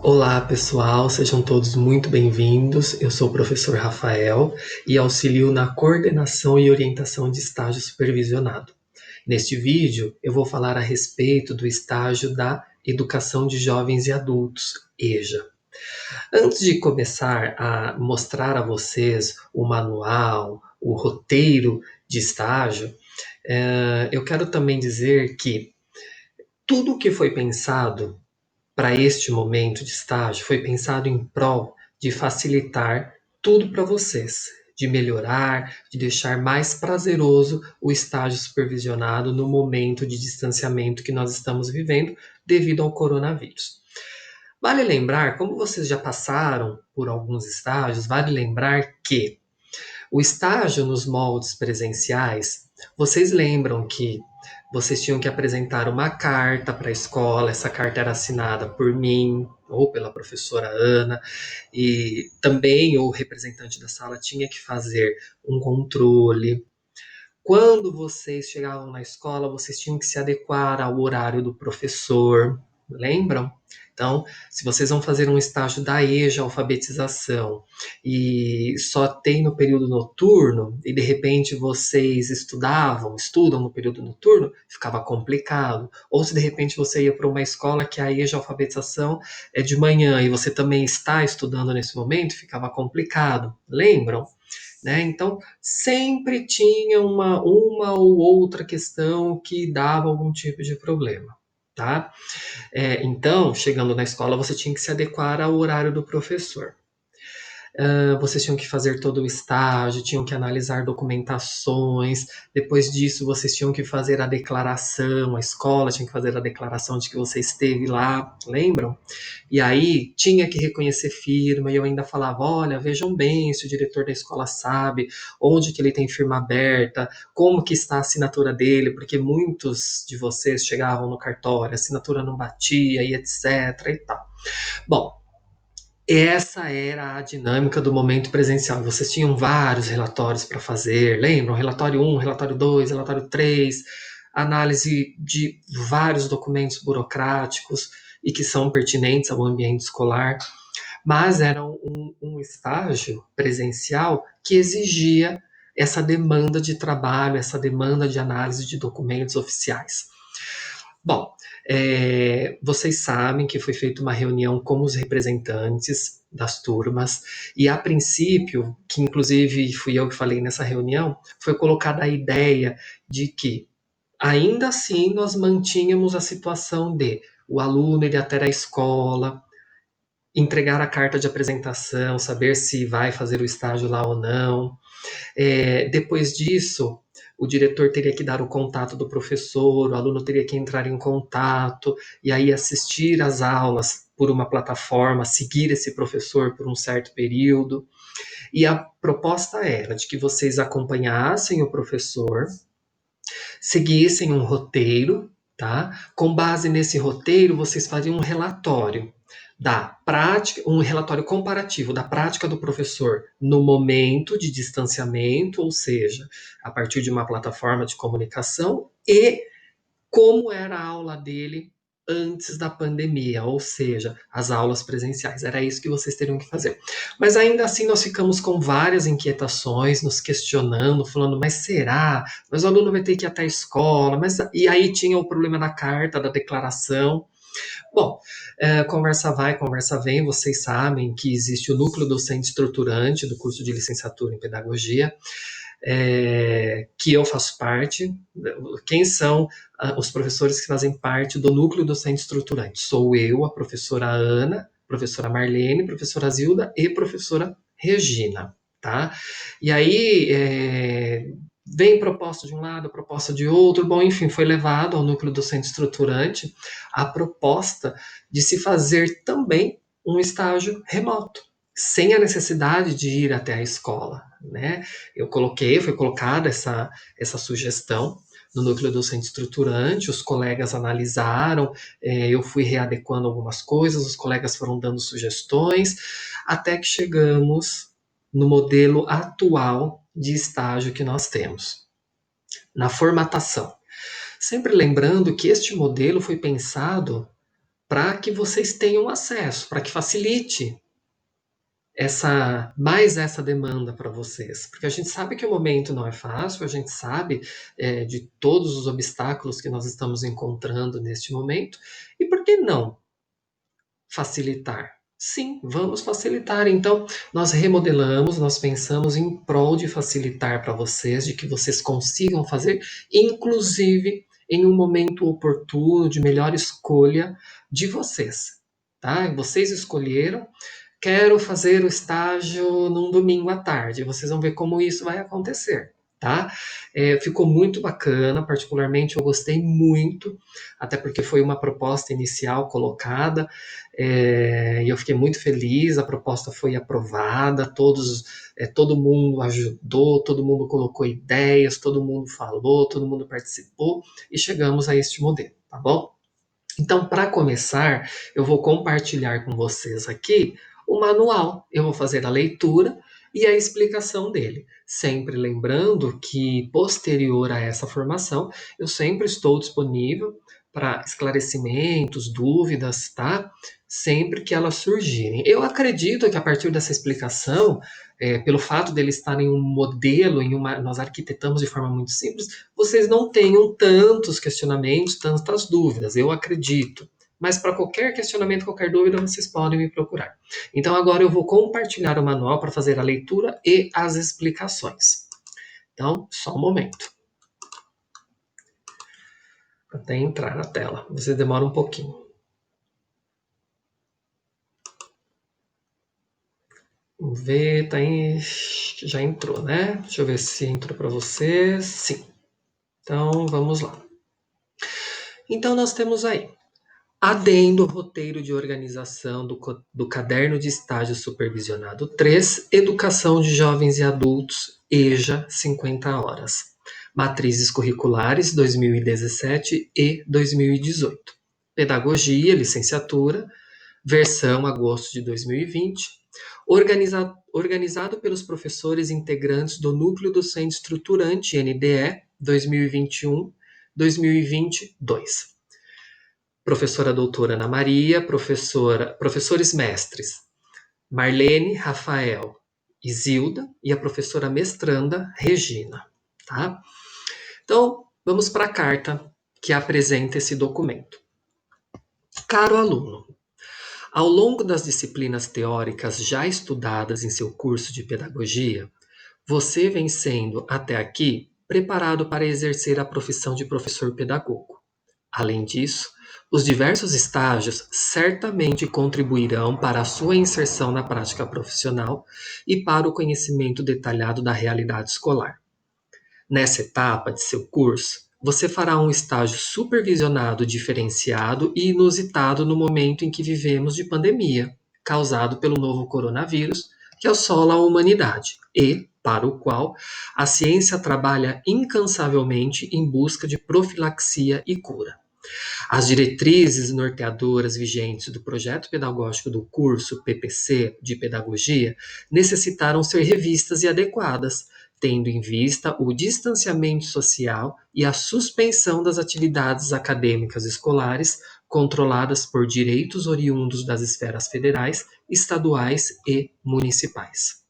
Olá, pessoal, sejam todos muito bem-vindos. Eu sou o professor Rafael e auxilio na coordenação e orientação de estágio supervisionado. Neste vídeo, eu vou falar a respeito do estágio da Educação de Jovens e Adultos, EJA. Antes de começar a mostrar a vocês o manual, o roteiro de estágio, eu quero também dizer que tudo o que foi pensado para este momento de estágio foi pensado em prol de facilitar tudo para vocês, de melhorar, de deixar mais prazeroso o estágio supervisionado no momento de distanciamento que nós estamos vivendo devido ao coronavírus. Vale lembrar, como vocês já passaram por alguns estágios, vale lembrar que o estágio nos moldes presenciais, vocês lembram que vocês tinham que apresentar uma carta para a escola, essa carta era assinada por mim ou pela professora Ana, e também o representante da sala tinha que fazer um controle. Quando vocês chegavam na escola, vocês tinham que se adequar ao horário do professor, lembram? Então, se vocês vão fazer um estágio da EJA, alfabetização, e só tem no período noturno, e de repente vocês estudam no período noturno, ficava complicado. Ou se de repente você ia para uma escola que a EJA, alfabetização, é de manhã, e você também está estudando nesse momento, ficava complicado. Lembram? Né? Então, sempre tinha uma ou outra questão que dava algum tipo de problema. Tá? Então, chegando na escola, você tinha que se adequar ao horário do professor. Vocês tinham que fazer todo o estágio, tinham que analisar documentações, depois disso vocês tinham que fazer a declaração, a escola tinha que fazer a declaração de que você esteve lá, lembram? E aí tinha que reconhecer firma, e eu ainda falava, olha, vejam bem se o diretor da escola sabe onde que ele tem firma aberta, como que está a assinatura dele, porque muitos de vocês chegavam no cartório, a assinatura não batia e etc e tal. Bom, essa era a dinâmica do momento presencial. Vocês tinham vários relatórios para fazer, lembram? Relatório 1, relatório 2, relatório 3, análise de vários documentos burocráticos e que são pertinentes ao ambiente escolar, mas era um estágio presencial que exigia essa demanda de trabalho, essa demanda de análise de documentos oficiais. Bom, vocês sabem que foi feita uma reunião com os representantes das turmas, e a princípio, que inclusive fui eu que falei nessa reunião, foi colocada a ideia de que, ainda assim, nós mantínhamos a situação de o aluno ir até a escola, entregar a carta de apresentação, saber se vai fazer o estágio lá ou não, depois disso, o diretor teria que dar o contato do professor, o aluno teria que entrar em contato e aí assistir às aulas por uma plataforma, seguir esse professor por um certo período. E a proposta era de que vocês acompanhassem o professor, seguissem um roteiro, tá? Com base nesse roteiro, vocês fariam um relatório da prática, um relatório comparativo da prática do professor no momento de distanciamento, ou seja, a partir de uma plataforma de comunicação, e como era a aula dele antes da pandemia, ou seja, as aulas presenciais. Era isso que vocês teriam que fazer. Mas ainda assim nós ficamos com várias inquietações, nos questionando, falando, mas será? Mas o aluno vai ter que ir até a escola, mas e aí tinha o problema da carta, da declaração. Bom, conversa vai, conversa vem, vocês sabem que existe o núcleo docente estruturante do curso de licenciatura em pedagogia, que eu faço parte. Quem são os professores que fazem parte do núcleo docente estruturante? Sou eu, a professora Ana, professora Marlene, professora Zilda e professora Regina, tá? E aí, vem proposta de um lado, proposta de outro, bom, enfim, foi levado ao núcleo docente estruturante a proposta de se fazer também um estágio remoto, sem a necessidade de ir até a escola, né? Foi colocada essa sugestão no núcleo docente estruturante, os colegas analisaram, eu fui readequando algumas coisas, os colegas foram dando sugestões, até que chegamos no modelo atual de estágio que nós temos, na formatação. Sempre lembrando que este modelo foi pensado para que vocês tenham acesso, para que facilite essa demanda para vocês, porque a gente sabe que o momento não é fácil, a gente sabe de todos os obstáculos que nós estamos encontrando neste momento, e por que não facilitar? Sim, vamos facilitar. Então, nós remodelamos, nós pensamos em prol de facilitar para vocês, de que vocês consigam fazer, inclusive em um momento oportuno, de melhor escolha de vocês. Tá? Vocês escolheram, quero fazer o estágio num domingo à tarde. Vocês vão ver como isso vai acontecer, tá? Ficou muito bacana, particularmente eu gostei muito, até porque foi uma proposta inicial colocada, e eu fiquei muito feliz, a proposta foi aprovada, todo mundo ajudou, todo mundo colocou ideias, todo mundo falou, todo mundo participou, e chegamos a este modelo, tá bom? Então, para começar, eu vou compartilhar com vocês aqui o manual. Eu vou fazer a leitura e a explicação dele. Sempre lembrando que, posterior a essa formação, eu sempre estou disponível para esclarecimentos, dúvidas, tá? Sempre que elas surgirem. Eu acredito que a partir dessa explicação, pelo fato dele estar em um modelo, nós arquitetamos de forma muito simples, vocês não tenham tantos questionamentos, tantas dúvidas, eu acredito. Mas para qualquer questionamento, qualquer dúvida, vocês podem me procurar. Então agora eu vou compartilhar o manual para fazer a leitura e as explicações. Então, só um momento. Até entrar na tela. Você demora um pouquinho. Vamos ver, tá aí. Já entrou, né? Deixa eu ver se entrou para vocês. Sim. Então, vamos lá. Então, nós temos aí adendo roteiro de organização do Caderno de Estágio Supervisionado 3, Educação de Jovens e Adultos, EJA, 50 horas. Matrizes curriculares 2017 e 2018. Pedagogia, licenciatura, versão agosto de 2020. Organizado pelos professores integrantes do Núcleo Docente Estruturante, NDE, 2021-2022. Professora doutora Ana Maria, professores mestres Marlene, Rafael, Isilda e a professora mestranda Regina, tá? Então, vamos para a carta que apresenta esse documento. Caro aluno, ao longo das disciplinas teóricas já estudadas em seu curso de pedagogia, você vem sendo, até aqui, preparado para exercer a profissão de professor pedagogo. Além disso, os diversos estágios certamente contribuirão para a sua inserção na prática profissional e para o conhecimento detalhado da realidade escolar. Nessa etapa de seu curso, você fará um estágio supervisionado diferenciado e inusitado no momento em que vivemos de pandemia, causado pelo novo coronavírus, que assola a humanidade e para o qual a ciência trabalha incansavelmente em busca de profilaxia e cura. As diretrizes norteadoras vigentes do projeto pedagógico do curso PPC de Pedagogia necessitaram ser revistas e adequadas, tendo em vista o distanciamento social e a suspensão das atividades acadêmicas escolares controladas por direitos oriundos das esferas federais, estaduais e municipais.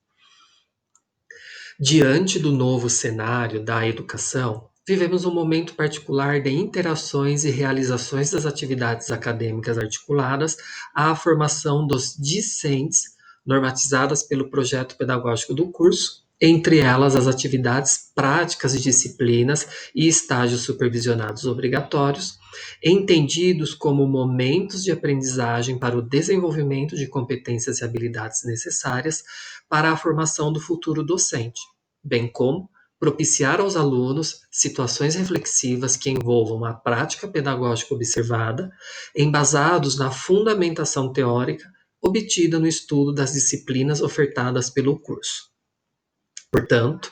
Diante do novo cenário da educação, vivemos um momento particular de interações e realizações das atividades acadêmicas articuladas à formação dos discentes, normatizadas pelo projeto pedagógico do curso, entre elas as atividades práticas e disciplinas e estágios supervisionados obrigatórios, entendidos como momentos de aprendizagem para o desenvolvimento de competências e habilidades necessárias para a formação do futuro docente, bem como propiciar aos alunos situações reflexivas que envolvam a prática pedagógica observada, embasados na fundamentação teórica obtida no estudo das disciplinas ofertadas pelo curso. Portanto,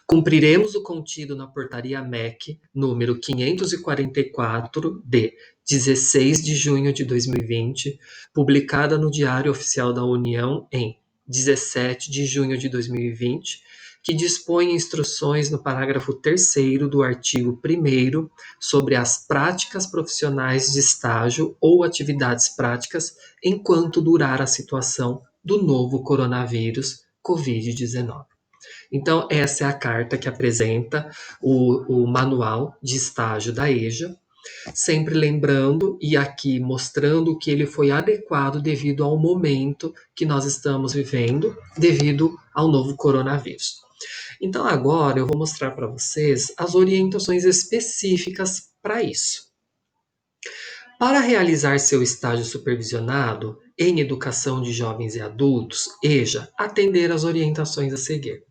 cumpriremos o contido na Portaria MEC número 544 de 16 de junho de 2020, publicada no Diário Oficial da União em 17 de junho de 2020, que dispõe instruções no parágrafo 3º do artigo 1º sobre as práticas profissionais de estágio ou atividades práticas enquanto durar a situação do novo coronavírus Covid-19. Então, essa é a carta que apresenta o manual de estágio da EJA, sempre lembrando e aqui mostrando que ele foi adequado devido ao momento que nós estamos vivendo, devido ao novo coronavírus. Então, agora eu vou mostrar para vocês as orientações específicas para isso. Para realizar seu estágio supervisionado em educação de jovens e adultos, EJA, atender às orientações a seguir.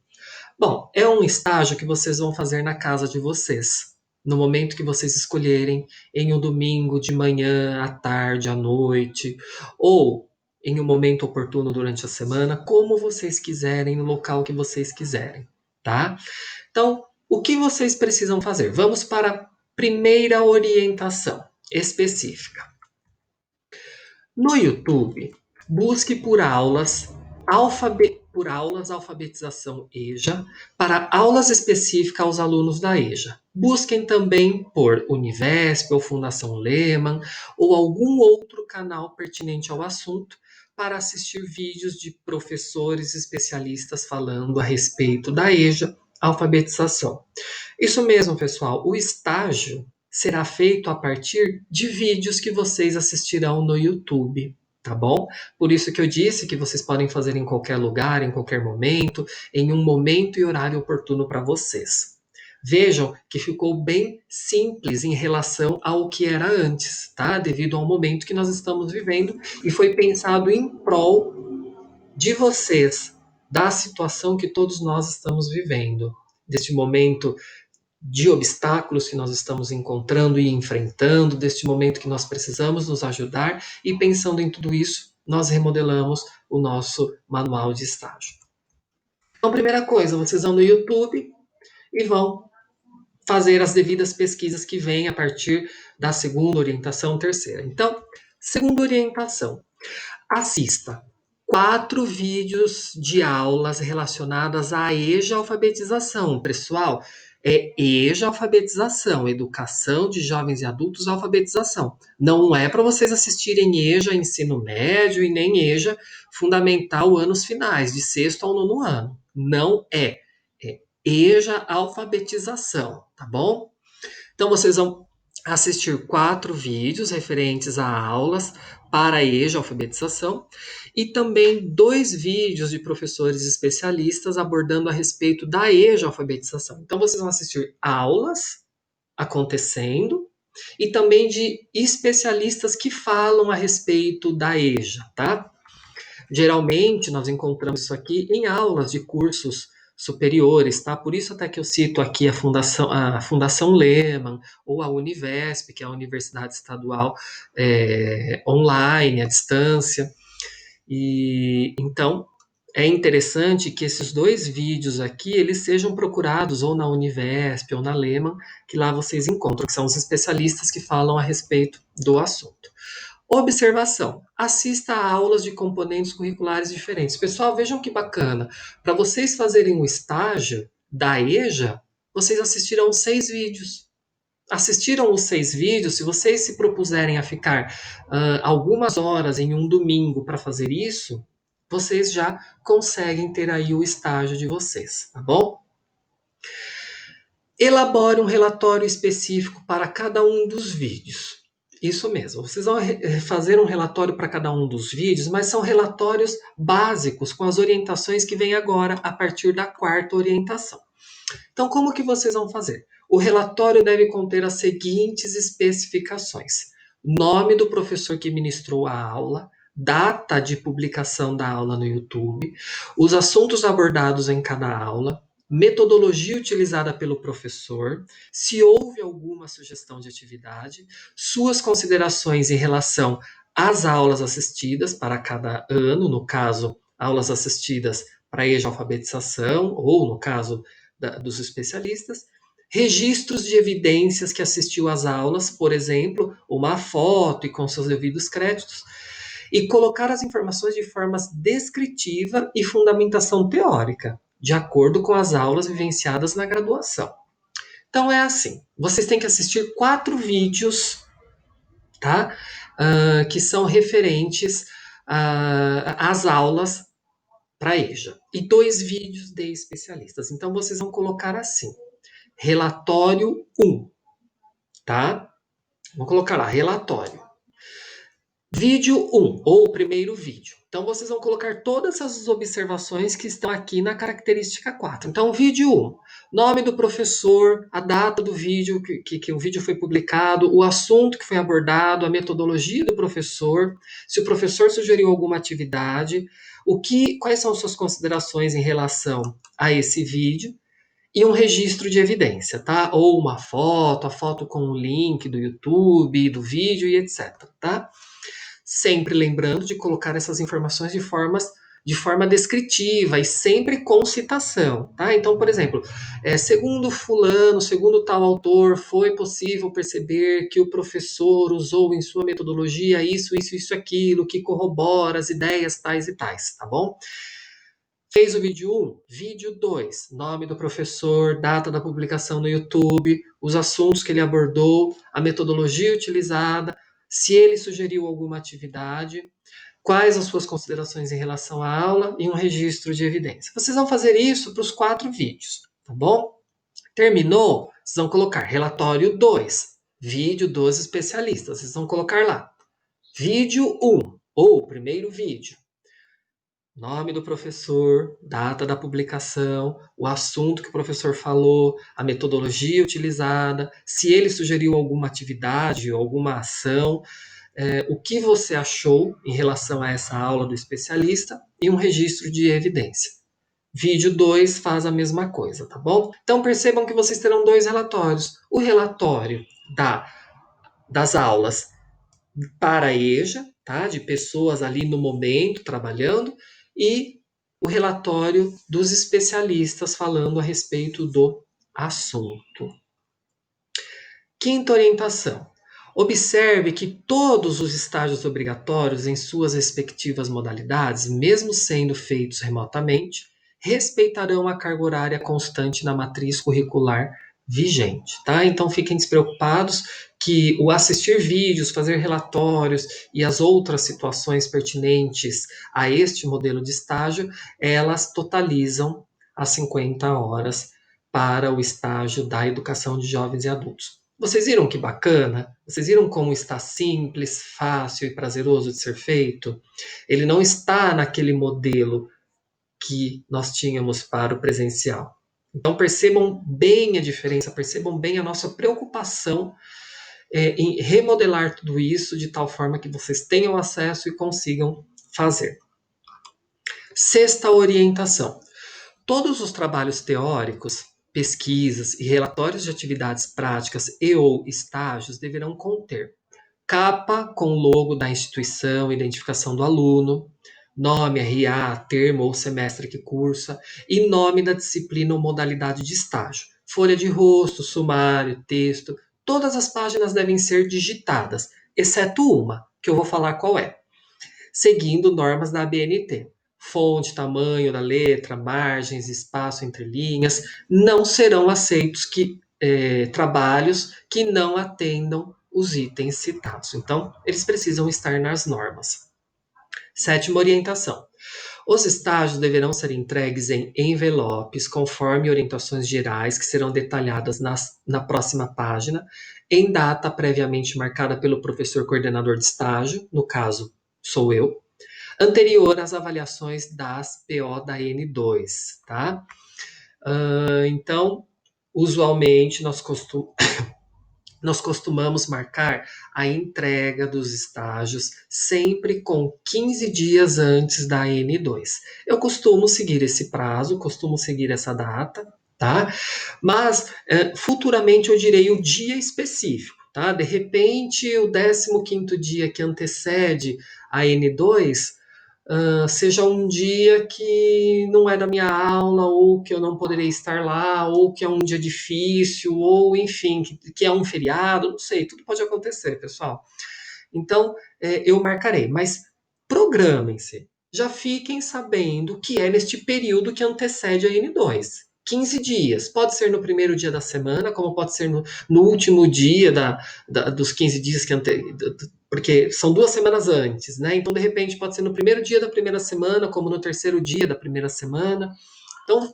Bom, é um estágio que vocês vão fazer na casa de vocês, no momento que vocês escolherem, em um domingo de manhã, à tarde, à noite, ou em um momento oportuno durante a semana, como vocês quiserem, no local que vocês quiserem, tá? Então, o que vocês precisam fazer? Vamos para a primeira orientação específica. No YouTube, busque por aulas alfabetização EJA para aulas específicas aos alunos da EJA. Busquem também por Univesp ou Fundação Lehman ou algum outro canal pertinente ao assunto para assistir vídeos de professores especialistas falando a respeito da EJA alfabetização. Isso mesmo, pessoal, o estágio será feito a partir de vídeos que vocês assistirão no YouTube, tá bom? Por isso que eu disse que vocês podem fazer em qualquer lugar, em qualquer momento, em um momento e horário oportuno para vocês. Vejam que ficou bem simples em relação ao que era antes, tá? Devido ao momento que nós estamos vivendo e foi pensado em prol de vocês, da situação que todos nós estamos vivendo, deste momento de obstáculos que nós estamos encontrando e enfrentando, deste momento que nós precisamos nos ajudar, e pensando em tudo isso, nós remodelamos o nosso manual de estágio. Então, primeira coisa, vocês vão no YouTube e vão fazer as devidas pesquisas que vêm a partir da segunda orientação, terceira. Então, segunda orientação, assista 4 vídeos de aulas relacionadas à EJA alfabetização. Pessoal, é EJA alfabetização, educação de jovens e adultos alfabetização. Não é para vocês assistirem EJA ensino médio e nem EJA fundamental anos finais, de sexto ao nono ano. Não é. É EJA alfabetização, tá bom? Então vocês vão assistir 4 vídeos referentes a aulas para a EJA alfabetização e também 2 vídeos de professores especialistas abordando a respeito da EJA alfabetização. Então vocês vão assistir aulas acontecendo e também de especialistas que falam a respeito da EJA, tá? Geralmente nós encontramos isso aqui em aulas de cursos superiores, tá? Por isso até que eu cito aqui a Fundação Lehman ou a Univesp, que é a Universidade Estadual online, à distância. E então é interessante que esses 2 vídeos aqui eles sejam procurados ou na Univesp ou na Lehman, que lá vocês encontram, que são os especialistas que falam a respeito do assunto. Observação: assista a aulas de componentes curriculares diferentes. Pessoal, vejam que bacana. Para vocês fazerem o estágio da EJA, vocês assistirão 6 vídeos. Assistiram os 6 vídeos, se vocês se propuserem a ficar algumas horas em um domingo para fazer isso, vocês já conseguem ter aí o estágio de vocês, tá bom? Elabore um relatório específico para cada um dos vídeos. Isso mesmo, vocês vão fazer um relatório para cada um dos vídeos, mas são relatórios básicos com as orientações que vêm agora a partir da 4ª orientação. Então, como que vocês vão fazer? O relatório deve conter as seguintes especificações: nome do professor que ministrou a aula, data de publicação da aula no YouTube, os assuntos abordados em cada aula, metodologia utilizada pelo professor, se houve alguma sugestão de atividade, suas considerações em relação às aulas assistidas para cada ano, no caso, aulas assistidas para a EJA alfabetização, ou no caso dos especialistas, registros de evidências que assistiu às aulas, por exemplo, uma foto e com seus devidos créditos, e colocar as informações de forma descritiva e fundamentação teórica. de acordo com as aulas vivenciadas na graduação. Então é assim, vocês têm que assistir 4 vídeos, tá? Que são referentes às aulas para EJA. E 2 vídeos de especialistas. Então vocês vão colocar assim, relatório 1, tá? Vou colocar lá, relatório. Vídeo 1, ou o primeiro vídeo. Então, vocês vão colocar todas as observações que estão aqui na característica 4. Então, vídeo 1, nome do professor, a data do vídeo, que o vídeo foi publicado, o assunto que foi abordado, a metodologia do professor, se o professor sugeriu alguma atividade, quais são suas considerações em relação a esse vídeo, e um registro de evidência, tá? Ou uma foto, a foto com o link do YouTube, do vídeo e etc, tá? Sempre lembrando de colocar essas informações de forma descritiva e sempre com citação, tá? Então, por exemplo, segundo fulano, segundo tal autor, foi possível perceber que o professor usou em sua metodologia isso, aquilo, que corrobora as ideias tais e tais, tá bom? Fez o vídeo 1, vídeo 2, nome do professor, data da publicação no YouTube, os assuntos que ele abordou, a metodologia utilizada, se ele sugeriu alguma atividade, quais as suas considerações em relação à aula e um registro de evidência. Vocês vão fazer isso para os 4 vídeos, tá bom? Terminou? Vocês vão colocar relatório 2, vídeo dos especialistas. Vocês vão colocar lá, vídeo 1, ou primeiro vídeo. Nome do professor, data da publicação, o assunto que o professor falou, a metodologia utilizada, se ele sugeriu alguma atividade, alguma ação, o que você achou em relação a essa aula do especialista e um registro de evidência. Vídeo 2 faz a mesma coisa, tá bom? Então percebam que vocês terão 2 relatórios. O relatório das aulas para a EJA, tá? De pessoas ali no momento trabalhando, e o relatório dos especialistas falando a respeito do assunto. Quinta orientação. Observe que todos os estágios obrigatórios em suas respectivas modalidades, mesmo sendo feitos remotamente, respeitarão a carga horária constante na matriz curricular vigente, tá? Então fiquem despreocupados que o assistir vídeos, fazer relatórios e as outras situações pertinentes a este modelo de estágio, elas totalizam as 50 horas para o estágio da educação de jovens e adultos. Vocês viram que bacana? Vocês viram como está simples, fácil e prazeroso de ser feito? Ele não está naquele modelo que nós tínhamos para o presencial. Então percebam bem a diferença, percebam bem a nossa preocupação em remodelar tudo isso de tal forma que vocês tenham acesso e consigam fazer. Sexta orientação. Todos os trabalhos teóricos, pesquisas e relatórios de atividades práticas e ou estágios deverão conter capa com logo da instituição, identificação do aluno, nome, RA, termo ou semestre que cursa e nome da disciplina ou modalidade de estágio. Folha de rosto, sumário, texto, todas as páginas devem ser digitadas, exceto uma, que eu vou falar qual é, seguindo normas da ABNT. Fonte, tamanho da letra, margens, espaço entre linhas, não serão aceitos trabalhos que não atendam os itens citados. Então, eles precisam estar nas normas. Sétima orientação. Os estágios deverão ser entregues em envelopes, conforme orientações gerais que serão detalhadas na próxima página, em data previamente marcada pelo professor coordenador de estágio, no caso, sou eu, anterior às avaliações das PO da N2, tá? Então, usualmente, nós costumamos marcar a entrega dos estágios sempre com 15 dias antes da N2. Eu costumo seguir esse prazo, costumo seguir essa data, tá? Mas futuramente eu direi o dia específico, tá? De repente, o 15º dia que antecede a N2 seja um dia que não é da minha aula, ou que eu não poderei estar lá, ou que é um dia difícil, ou enfim, que é um feriado, não sei, tudo pode acontecer, pessoal. Então, eu marcarei, mas programem-se. já fiquem sabendo que é neste período que antecede a N2. 15 dias. Pode ser no primeiro dia da semana, como pode ser no último dia dos 15 dias porque são 2 semanas antes, né? Então, de repente, pode ser no primeiro dia da primeira semana, como no terceiro dia da primeira semana. Então,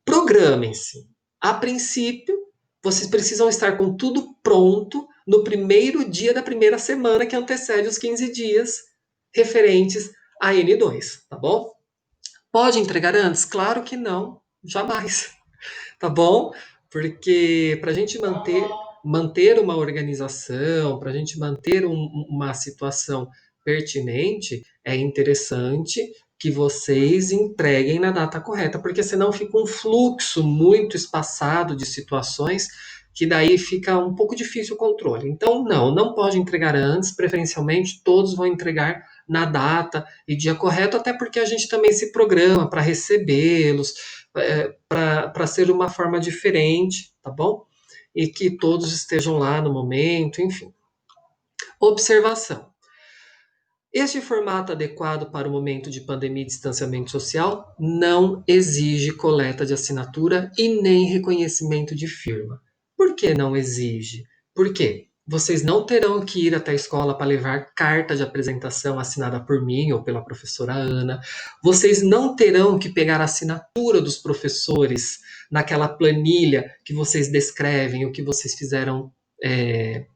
programem-se. A princípio, vocês precisam estar com tudo pronto no primeiro dia da primeira semana que antecede os 15 dias referentes a N2, tá bom? Pode entregar antes? Claro que não, jamais, tá bom? Porque para a gente manter uma organização, para a gente manter uma situação pertinente, é interessante que vocês entreguem na data correta, porque senão fica um fluxo muito espaçado de situações que daí fica um pouco difícil o controle. Então, não pode entregar antes, preferencialmente todos vão entregar na data e dia correto, até porque a gente também se programa para recebê-los, para ser uma forma diferente, tá bom? E que todos estejam lá no momento, enfim. Observação. Este formato adequado para o momento de pandemia e distanciamento social não exige coleta de assinatura e nem reconhecimento de firma. Por que não exige? Por quê? Vocês não terão que ir até a escola para levar carta de apresentação assinada por mim ou pela professora Ana. Vocês não terão que pegar a assinatura dos professores naquela planilha que vocês descrevem o que vocês fizeram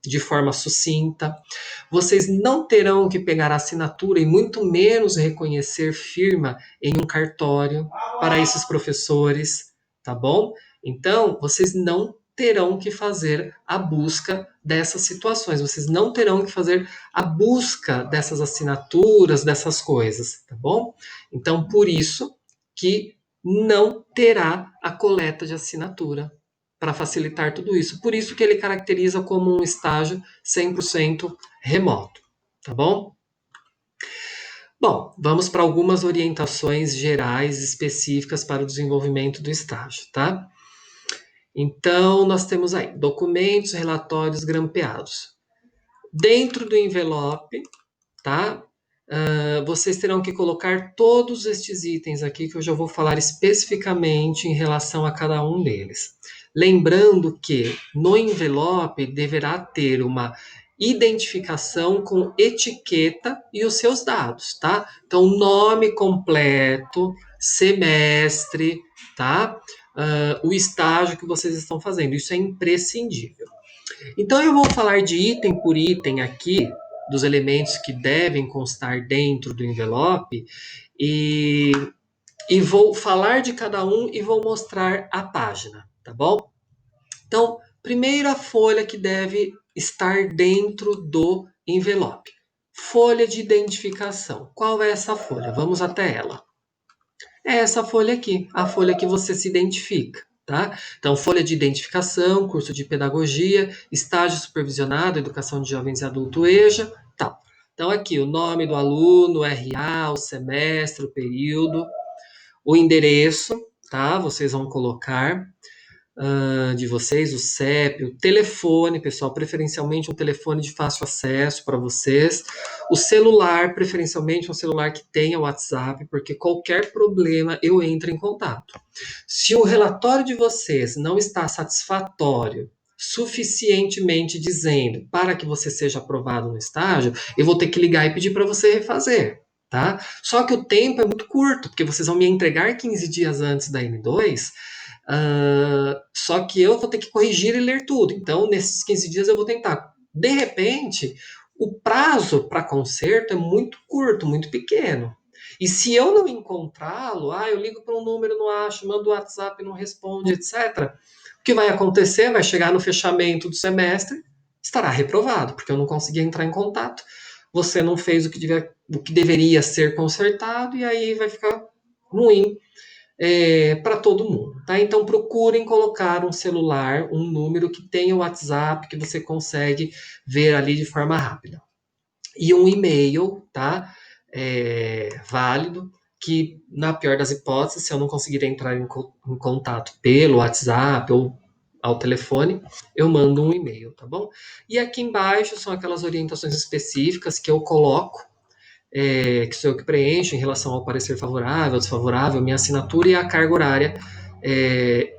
de forma sucinta. Vocês não terão que pegar a assinatura e muito menos reconhecer firma em um cartório para esses professores, tá bom? Então, vocês não terão que fazer a busca dessas situações, vocês não terão que fazer a busca dessas assinaturas, dessas coisas, tá bom? Então, por isso que não terá a coleta de assinatura para facilitar tudo isso. Por isso que ele caracteriza como um estágio 100% remoto, tá bom? Bom, vamos para algumas orientações gerais específicas para o desenvolvimento do estágio, tá? Então, nós temos aí documentos, relatórios grampeados. Dentro do envelope, tá? Vocês terão que colocar todos estes itens aqui que eu já vou falar especificamente em relação a cada um deles. Lembrando que no envelope deverá ter uma identificação com etiqueta e os seus dados, tá? Então, nome completo, semestre, tá? O estágio que vocês estão fazendo, isso é imprescindível. Então, eu vou falar de item por item aqui, dos elementos que devem constar dentro do envelope, e, e vou falar de cada um e vou mostrar a página, tá bom? Então, primeira folha que deve estar dentro do envelope. Folha de identificação. Qual é essa folha? Vamos até ela. É essa folha aqui, a folha que você se identifica, tá? Então, folha de identificação, curso de pedagogia, estágio supervisionado, educação de jovens e adulto EJA, tal. Então, aqui o nome do aluno, o RA, o semestre, o período, o endereço, tá? Vocês vão colocar de vocês, o CEP, o telefone, pessoal, preferencialmente um telefone de fácil acesso para vocês, o celular, preferencialmente um celular que tenha WhatsApp, porque qualquer problema eu entro em contato. Se o relatório de vocês não está satisfatório, suficientemente dizendo para que você seja aprovado no estágio, eu vou ter que ligar e pedir para você refazer. Tá? Só que o tempo é muito curto, porque vocês vão me entregar 15 dias antes da N2, só que eu vou ter que corrigir e ler tudo. Então, nesses 15 dias eu vou tentar. De repente, o prazo para conserto é muito curto, muito pequeno. E se eu não encontrá-lo, eu ligo para um número, não acho, mando o WhatsApp, não responde, etc. O que vai acontecer? Vai chegar no fechamento do semestre, estará reprovado, porque eu não consegui entrar em contato. Você não fez o que deveria ser consertado, e aí vai ficar ruim para todo mundo, tá? Então procurem colocar um celular, um número que tenha o WhatsApp, que você consegue ver ali de forma rápida. E um e-mail, tá? Válido, que na pior das hipóteses, se eu não conseguir entrar em contato pelo WhatsApp ou ao telefone, eu mando um e-mail, tá bom? E aqui embaixo são aquelas orientações específicas que eu coloco que sou eu que preencho em relação ao parecer favorável, desfavorável, minha assinatura e a carga horária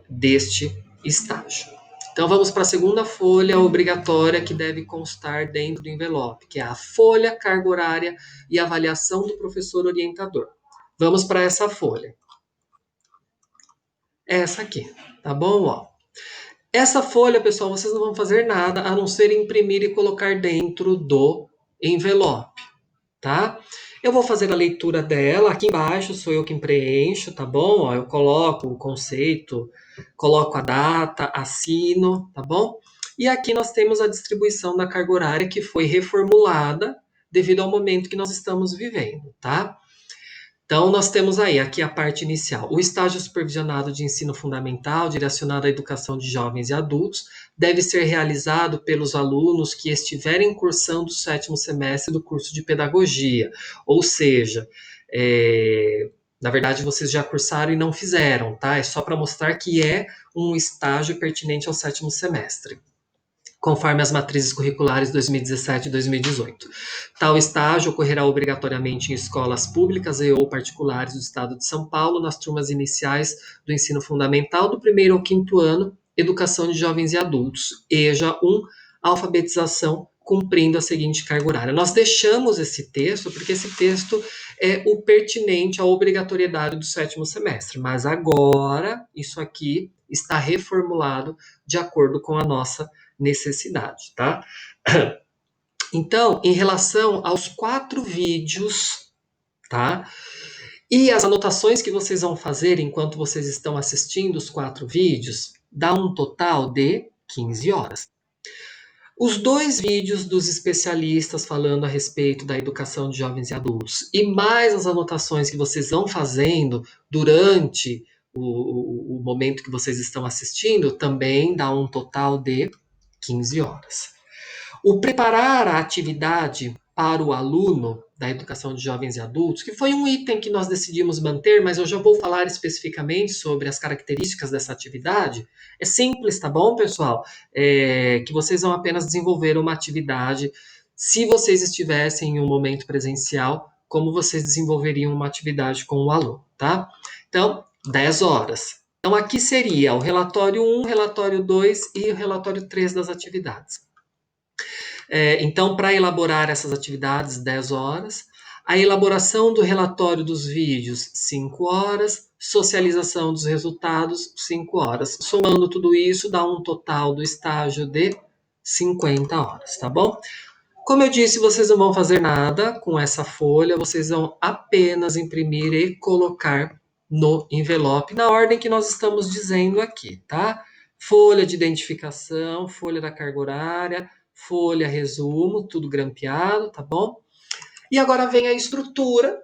deste estágio. Então vamos para a segunda folha obrigatória que deve constar dentro do envelope, que é a folha, carga horária e avaliação do professor orientador. Vamos para essa folha. Essa aqui, tá bom? Ó. Essa folha, pessoal, vocês não vão fazer nada a não ser imprimir e colocar dentro do envelope, tá? Eu vou fazer a leitura dela. Aqui embaixo sou eu quem preencho, tá bom? Ó, eu coloco o conceito, coloco a data, assino, tá bom? E aqui nós temos a distribuição da carga horária que foi reformulada devido ao momento que nós estamos vivendo, tá? Então, nós temos aí, aqui a parte inicial. O estágio supervisionado de ensino fundamental, direcionado à educação de jovens e adultos, deve ser realizado pelos alunos que estiverem cursando o 7º semestre do curso de pedagogia. Ou seja, na verdade, vocês já cursaram e não fizeram, tá? É só para mostrar que é um estágio pertinente ao 7º semestre, conforme as matrizes curriculares 2017 e 2018. Tal estágio ocorrerá obrigatoriamente em escolas públicas e ou particulares do Estado de São Paulo, nas turmas iniciais do ensino fundamental, do 1º ao 5º ano, educação de jovens e adultos, EJA 1, alfabetização, cumprindo a seguinte carga horária. Nós deixamos esse texto porque esse texto é o pertinente à obrigatoriedade do 7º semestre, mas agora isso aqui está reformulado de acordo com a nossa necessidade, tá? Então, em relação aos 4 vídeos, tá? E as anotações que vocês vão fazer enquanto vocês estão assistindo os 4 vídeos, dá um total de 15 horas. Os 2 vídeos dos especialistas falando a respeito da educação de jovens e adultos, e mais as anotações que vocês vão fazendo durante o momento que vocês estão assistindo, também dá um total de 15 horas. O preparar a atividade para o aluno da educação de jovens e adultos, que foi um item que nós decidimos manter, mas eu já vou falar especificamente sobre as características dessa atividade. É simples, tá bom, pessoal? Que vocês vão apenas desenvolver uma atividade. Se vocês estivessem em um momento presencial, como vocês desenvolveriam uma atividade com o aluno, tá? Então, 10 horas. Então, aqui seria o relatório 1, relatório 2 e o relatório 3 das atividades. Então, para elaborar essas atividades, 10 horas. A elaboração do relatório dos vídeos, 5 horas. Socialização dos resultados, 5 horas. Somando tudo isso, dá um total do estágio de 50 horas, tá bom? Como eu disse, vocês não vão fazer nada com essa folha, vocês vão apenas imprimir e colocar no envelope, na ordem que nós estamos dizendo aqui, tá? Folha de identificação, folha da carga horária, folha resumo, tudo grampeado, tá bom? E agora vem a estrutura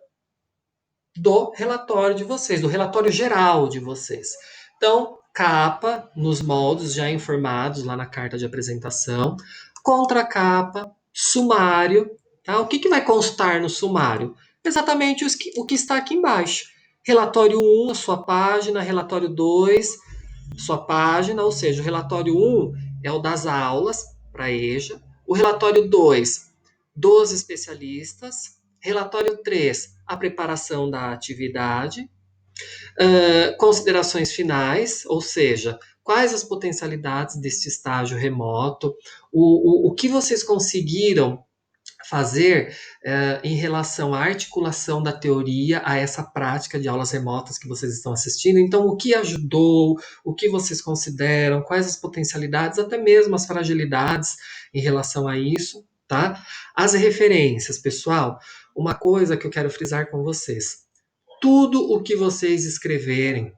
do relatório de vocês, do relatório geral de vocês. Então, capa nos moldes já informados lá na carta de apresentação, contracapa, sumário, tá? O que vai constar no sumário? Exatamente o que está aqui embaixo. Relatório 1, a sua página, relatório 2, sua página, ou seja, o relatório 1 é o das aulas para a EJA, o relatório 2 dos especialistas, relatório 3 a preparação da atividade, considerações finais, ou seja, quais as potencialidades deste estágio remoto, o que vocês conseguiram fazer em relação à articulação da teoria a essa prática de aulas remotas que vocês estão assistindo. Então, o que ajudou, o que vocês consideram, quais as potencialidades, até mesmo as fragilidades em relação a isso, tá? As referências, pessoal, uma coisa que eu quero frisar com vocês. Tudo o que vocês escreverem,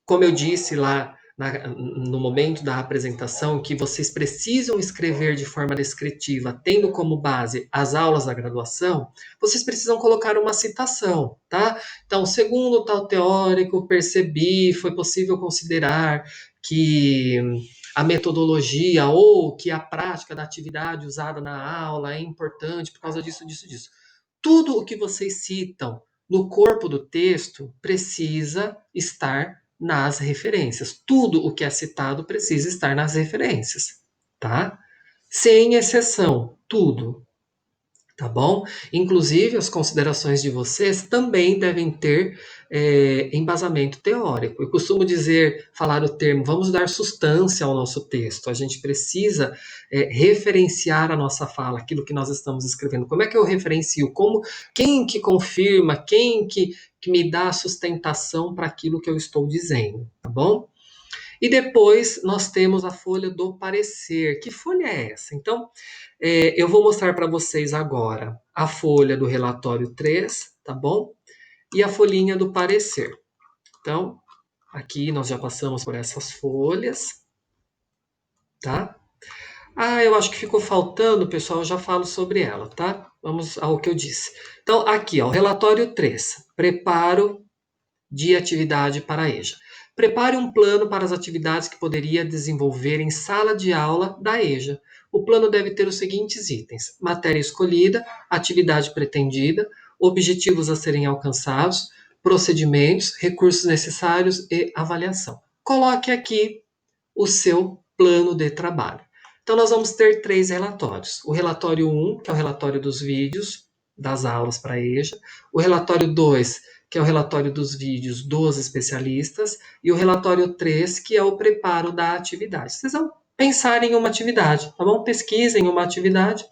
como eu disse lá no momento da apresentação, que vocês precisam escrever de forma descritiva, tendo como base as aulas da graduação, vocês precisam colocar uma citação, tá? Então, segundo tal teórico, percebi, foi possível considerar que a metodologia ou que a prática da atividade usada na aula é importante por causa disso, disso, disso. Tudo o que vocês citam no corpo do texto precisa estar nas referências. Tudo o que é citado precisa estar nas referências, tá? Sem exceção, tudo. tá bom? Inclusive, as considerações de vocês também devem ter embasamento teórico. Eu costumo dizer, falar o termo, vamos dar sustância ao nosso texto. A gente precisa referenciar a nossa fala, aquilo que nós estamos escrevendo. Como é que eu referencio? Como, quem que confirma? Quem que me dá a sustentação para aquilo que eu estou dizendo, tá bom? E depois nós temos a folha do parecer. Que folha é essa? Então, eu vou mostrar para vocês agora a folha do relatório 3, tá bom? E a folhinha do parecer. Então, aqui nós já passamos por essas folhas, tá? Ah, eu acho que ficou faltando, pessoal, eu já falo sobre ela, tá? Vamos ao que eu disse. Então, aqui, ó, relatório 3, preparo de atividade para a EJA. Prepare um plano para as atividades que poderia desenvolver em sala de aula da EJA. O plano deve ter os seguintes itens: matéria escolhida, atividade pretendida, objetivos a serem alcançados, procedimentos, recursos necessários e avaliação. Coloque aqui o seu plano de trabalho. Então, nós vamos ter 3 relatórios. O relatório 1, que é o relatório dos vídeos das aulas para a EJA. O relatório 2, que é o relatório dos vídeos dos especialistas. E o relatório 3, que é o preparo da atividade. Vocês vão pensar em uma atividade, tá bom? Pesquisem uma atividade,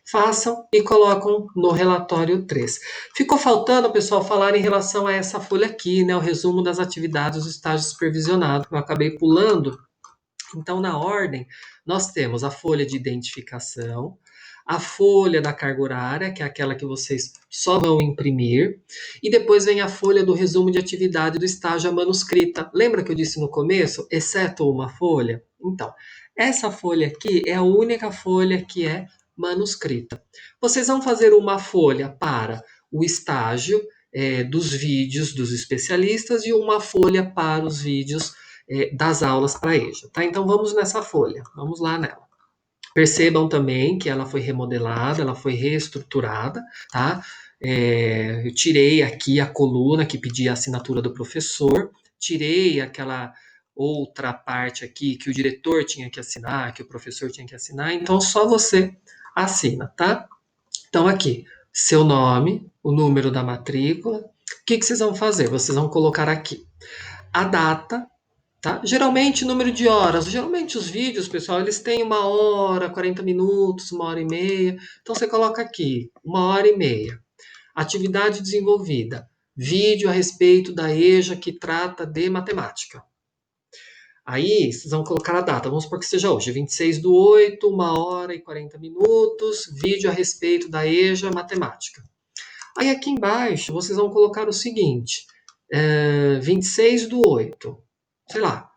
façam e colocam no relatório 3. Ficou faltando, pessoal, falar em relação a essa folha aqui, né? O resumo das atividades do estágio supervisionado. Eu acabei pulando. Então, na ordem, nós temos a folha de identificação, a folha da carga horária, que é aquela que vocês só vão imprimir, e depois vem a folha do resumo de atividade do estágio manuscrita. Lembra que eu disse no começo, exceto uma folha? Então, essa folha aqui é a única folha que é manuscrita. Vocês vão fazer uma folha para o estágio dos vídeos dos especialistas e uma folha para os vídeos das aulas para a EJA, tá? Então vamos nessa folha, vamos lá nela. Percebam também que ela foi remodelada, ela foi reestruturada, tá? Eu tirei aqui a coluna que pedia a assinatura do professor, tirei aquela outra parte aqui que o diretor tinha que assinar, que o professor tinha que assinar, então só você assina, tá? Então aqui, seu nome, o número da matrícula, o que vocês vão fazer? Vocês vão colocar aqui a data, tá? Geralmente, número de horas. Geralmente, os vídeos, pessoal, eles têm 1 hora, 40 minutos, 1 hora e meia. Então, você coloca aqui, 1 hora e meia. Atividade desenvolvida. Vídeo a respeito da EJA que trata de matemática. Aí, vocês vão colocar a data. Vamos supor que seja hoje, 26/8, 1 hora e 40 minutos. Vídeo a respeito da EJA matemática. Aí, aqui embaixo, vocês vão colocar o seguinte. 26/8. Sei lá,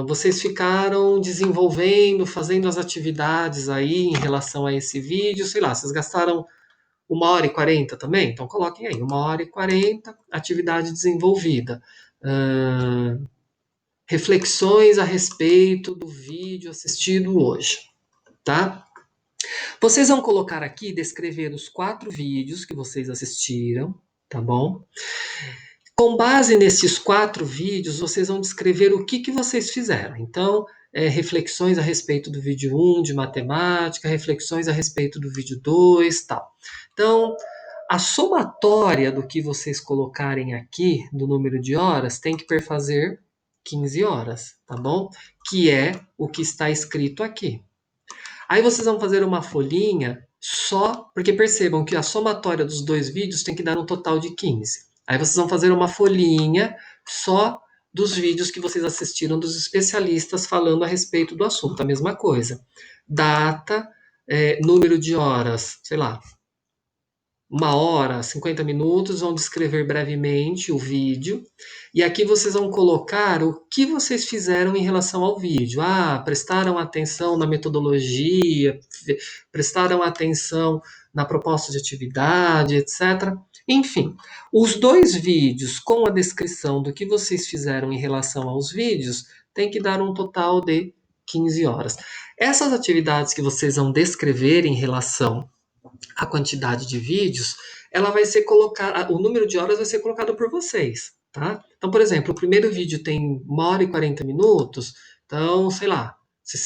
vocês ficaram desenvolvendo, fazendo as atividades aí em relação a esse vídeo, sei lá, vocês gastaram 1 hora e 40 também? Então coloquem aí, 1 hora e 40, atividade desenvolvida. Reflexões a respeito do vídeo assistido hoje, tá? Vocês vão colocar aqui, descrever os 4 vídeos que vocês assistiram, tá bom? Com base nesses 4 vídeos, vocês vão descrever o que vocês fizeram. Então, reflexões a respeito do vídeo 1 de matemática, reflexões a respeito do vídeo 2, tal. Então, a somatória do que vocês colocarem aqui, do número de horas, tem que perfazer 15 horas, tá bom? Que é o que está escrito aqui. Aí vocês vão fazer uma folhinha só, porque percebam que a somatória dos 2 vídeos tem que dar um total de 15. Aí vocês vão fazer uma folhinha só dos vídeos que vocês assistiram dos especialistas falando a respeito do assunto. A mesma coisa. Data, número de horas, sei lá, 1 hora, 50 minutos, vão descrever brevemente o vídeo. E aqui vocês vão colocar o que vocês fizeram em relação ao vídeo. Ah, prestaram atenção na metodologia, prestaram atenção na proposta de atividade, etc. Enfim, os 2 vídeos com a descrição do que vocês fizeram em relação aos vídeos tem que dar um total de 15 horas. Essas atividades que vocês vão descrever em relação a quantidade de vídeos, ela vai ser colocada, o número de horas vai ser colocado por vocês, tá? Então, por exemplo, o primeiro vídeo tem 1 hora e 40 minutos, então, sei lá, vocês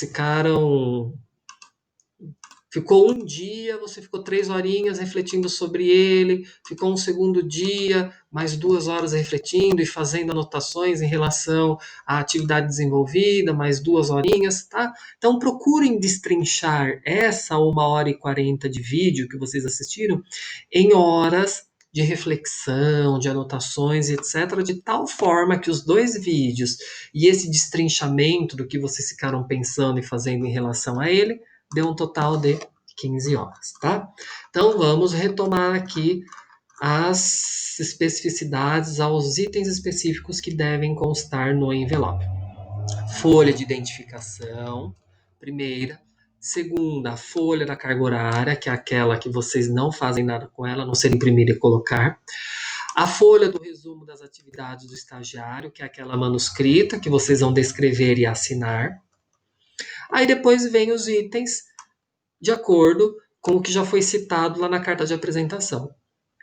Ficou um dia, você ficou 3 horinhas refletindo sobre ele, ficou um segundo dia, mais 2 horas refletindo e fazendo anotações em relação à atividade desenvolvida, mais 2 horinhas, tá? Então procurem destrinchar essa 1 hora e 40 de vídeo que vocês assistiram em horas de reflexão, de anotações, etc., de tal forma que os 2 vídeos e esse destrinchamento do que vocês ficaram pensando e fazendo em relação a ele deu um total de 15 horas, tá? Então vamos retomar aqui as especificidades aos itens específicos que devem constar no envelope. Folha de identificação, primeira. Segunda, a folha da carga horária, que é aquela que vocês não fazem nada com ela, a não ser imprimir e colocar. A folha do resumo das atividades do estagiário, que é aquela manuscrita que vocês vão descrever e assinar. Aí depois vem os itens de acordo com o que já foi citado lá na carta de apresentação,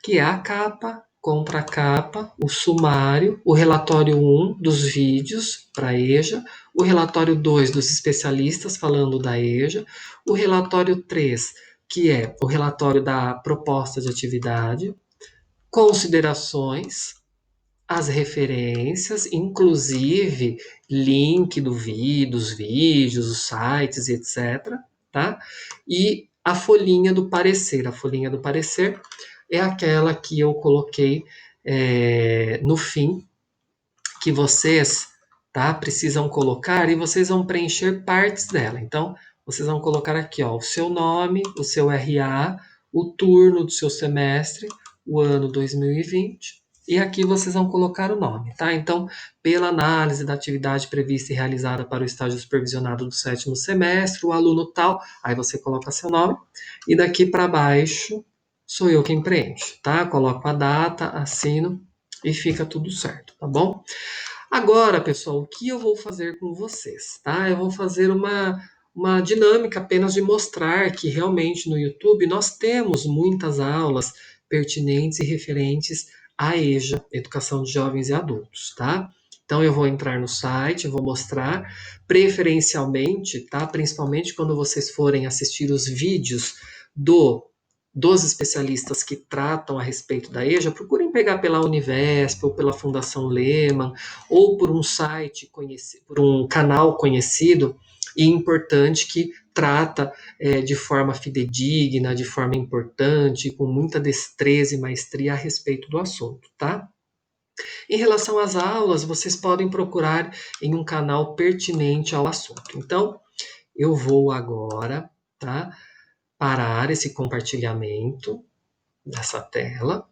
que é a capa, contracapa, o sumário, o relatório 1 dos vídeos para a EJA, o relatório 2 dos especialistas falando da EJA, o relatório 3, que é o relatório da proposta de atividade, considerações, as referências, inclusive link do vídeo, dos vídeos, os sites, etc. Tá? E a folhinha do parecer. A folhinha do parecer é aquela que eu coloquei no fim, que vocês precisam colocar e vocês vão preencher partes dela. Então, vocês vão colocar aqui ó, o seu nome, o seu RA, o turno do seu semestre, o ano 2020, e aqui vocês vão colocar o nome, tá? Então, pela análise da atividade prevista e realizada para o estágio supervisionado do 7º semestre, o aluno tal, aí você coloca seu nome, e daqui para baixo sou eu quem preenche, tá? Coloco a data, assino e fica tudo certo, tá bom? Agora, pessoal, o que eu vou fazer com vocês, tá? Eu vou fazer uma dinâmica apenas de mostrar que realmente no YouTube nós temos muitas aulas pertinentes e referentes à EJA, Educação de Jovens e Adultos, tá? Então eu vou entrar no site, vou mostrar, preferencialmente, tá? Principalmente quando vocês forem assistir os vídeos dos especialistas que tratam a respeito da EJA, procurem pegar pela Univesp ou pela Fundação Lehman, ou por um site conhecido, por um canal conhecido e importante que trata de forma fidedigna, de forma importante, com muita destreza e maestria a respeito do assunto, tá? Em relação às aulas, vocês podem procurar em um canal pertinente ao assunto. Então, eu vou agora, tá, parar esse compartilhamento dessa tela,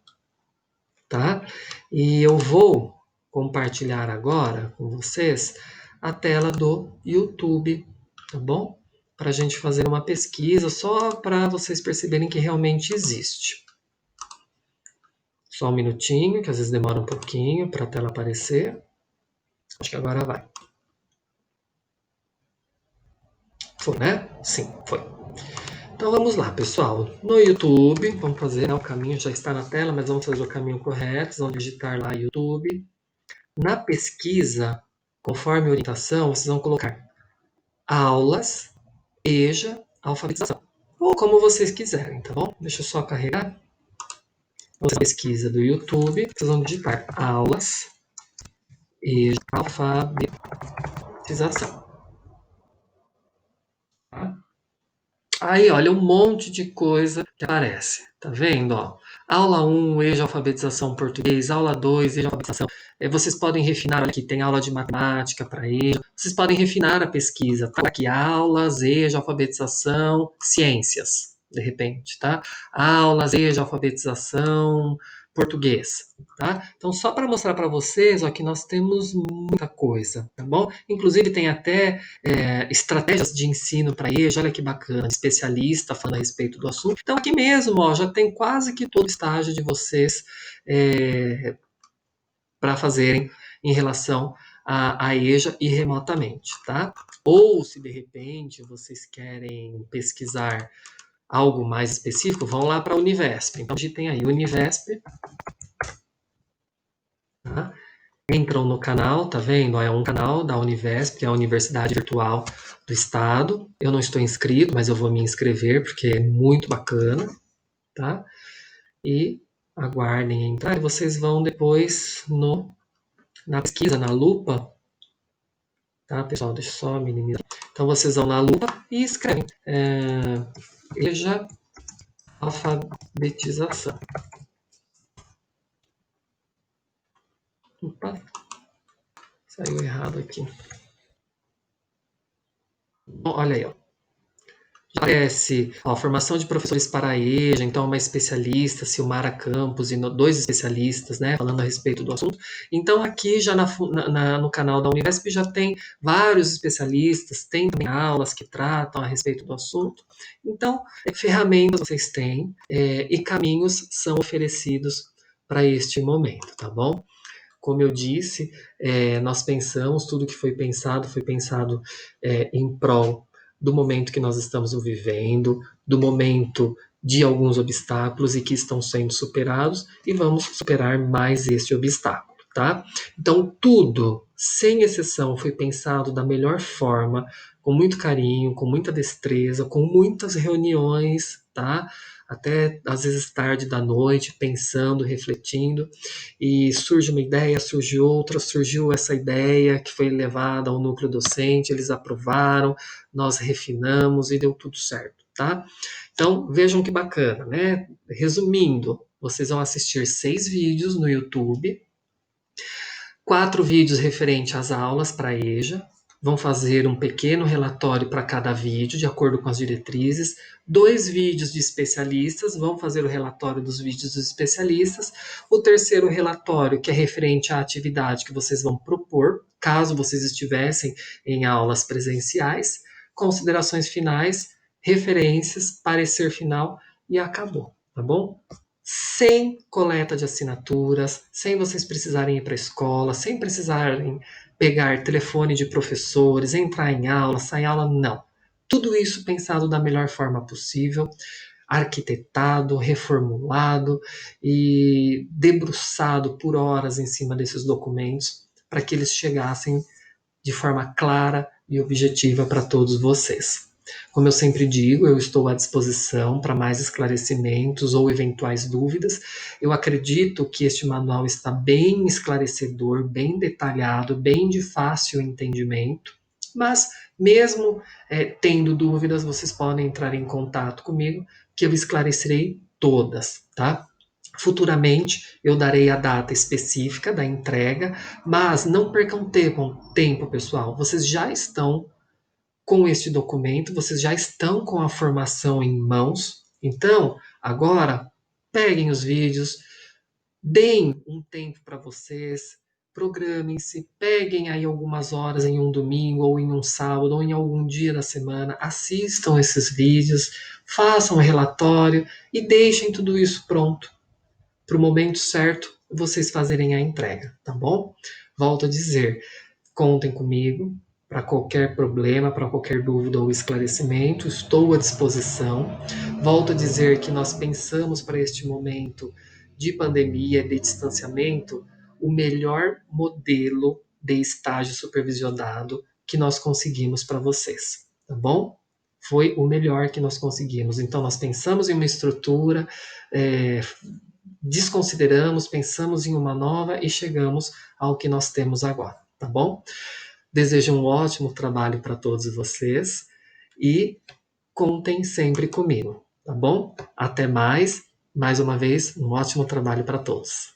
tá? E eu vou compartilhar agora com vocês a tela do YouTube, tá bom? Para a gente fazer uma pesquisa, só para vocês perceberem que realmente existe. Só um minutinho, que às vezes demora um pouquinho para a tela aparecer. Acho que agora vai. Foi, né? Sim, foi. Então vamos lá, pessoal. No YouTube, vamos fazer, né, o caminho já está na tela, mas vamos fazer o caminho correto. Vamos digitar lá YouTube. Na pesquisa, conforme a orientação, vocês vão colocar aulas, EJA, alfabetização. Ou como vocês quiserem, tá bom? Deixa eu só carregar. Vamos à pesquisa do YouTube. Vocês vão digitar aulas, EJA, alfabetização. Tá? Aí, olha, um monte de coisa que aparece. Tá vendo? Ó, aula 1, EJA Alfabetização Português. Aula 2, EJA Alfabetização. Vocês podem refinar, olha aqui, tem aula de matemática para EJA. Vocês podem refinar a pesquisa. Tá aqui, aulas, EJA Alfabetização, ciências, de repente, tá? Aulas, EJA Alfabetização, português, tá? Então, só para mostrar para vocês, ó, que nós temos muita coisa, tá bom? Inclusive, tem até estratégias de ensino para EJA, olha que bacana, especialista falando a respeito do assunto. Então, aqui mesmo, ó, já tem quase que todo o estágio de vocês para fazerem em relação à EJA e remotamente, tá? Ou, se de repente vocês querem pesquisar algo mais específico, vão lá para a Univesp. Então, digitem aí, Univesp, tá? entram no canal, tá vendo? É um canal da Univesp, que é a Universidade Virtual do Estado. Eu não estou inscrito, mas eu vou me inscrever porque é muito bacana, tá? E aguardem entrar e vocês vão depois na pesquisa, na lupa, tá, pessoal? Deixa eu só minimizar. Então vocês vão na lupa e escrevem EJA alfabetização. Opa, saiu errado aqui. Bom, olha aí, ó. Já aparece, ó, formação de professores para a EJA, então uma especialista, Silmara Campos, e dois especialistas, né, falando a respeito do assunto. Então aqui já no canal da Univesp já tem vários especialistas, tem também aulas que tratam a respeito do assunto. Então, ferramentas vocês têm e caminhos são oferecidos para este momento, tá bom? Como eu disse, nós pensamos, tudo que foi pensado em prol do momento que nós estamos vivendo, do momento de alguns obstáculos e que estão sendo superados, e vamos superar mais este obstáculo, tá? Então, tudo, sem exceção, foi pensado da melhor forma, com muito carinho, com muita destreza, com muitas reuniões, tá? Até às vezes tarde da noite, pensando, refletindo, e surge uma ideia, surge outra, surgiu essa ideia que foi levada ao núcleo docente, eles aprovaram, nós refinamos e deu tudo certo, tá? Então, vejam que bacana, né? Resumindo, vocês vão assistir 6 vídeos no YouTube, 4 vídeos referentes às aulas para a EJA, vão fazer um pequeno relatório para cada vídeo, de acordo com as diretrizes. 2 vídeos de especialistas, vão fazer o relatório dos vídeos dos especialistas. O terceiro relatório, que é referente à atividade que vocês vão propor, caso vocês estivessem em aulas presenciais. Considerações finais, referências, parecer final e acabou, tá bom? Sem coleta de assinaturas, sem vocês precisarem ir para a escola, sem precisarem pegar telefone de professores, entrar em aula, sair em aula, não. Tudo isso pensado da melhor forma possível, arquitetado, reformulado e debruçado por horas em cima desses documentos para que eles chegassem de forma clara e objetiva para todos vocês. Como eu sempre digo, eu estou à disposição para mais esclarecimentos ou eventuais dúvidas. Eu acredito que este manual está bem esclarecedor, bem detalhado, bem de fácil entendimento, mas mesmo tendo dúvidas, vocês podem entrar em contato comigo, que eu esclarecerei todas, tá? Futuramente eu darei a data específica da entrega, mas não percam tempo, pessoal. Vocês já estão com este documento, vocês já estão com a formação em mãos. Então, agora, peguem os vídeos, deem um tempo para vocês, programem-se, peguem aí algumas horas em um domingo, ou em um sábado, ou em algum dia da semana, assistam esses vídeos, façam um relatório e deixem tudo isso pronto para o momento certo vocês fazerem a entrega, tá bom? Volto a dizer, contem comigo para qualquer problema, para qualquer dúvida ou esclarecimento, estou à disposição. Volto a dizer que nós pensamos para este momento de pandemia, de distanciamento, o melhor modelo de estágio supervisionado que nós conseguimos para vocês, tá bom? Foi o melhor que nós conseguimos. Então, nós pensamos em uma estrutura, desconsideramos, pensamos em uma nova e chegamos ao que nós temos agora, tá bom? Desejo um ótimo trabalho para todos vocês e contem sempre comigo, tá bom? Até mais uma vez, um ótimo trabalho para todos.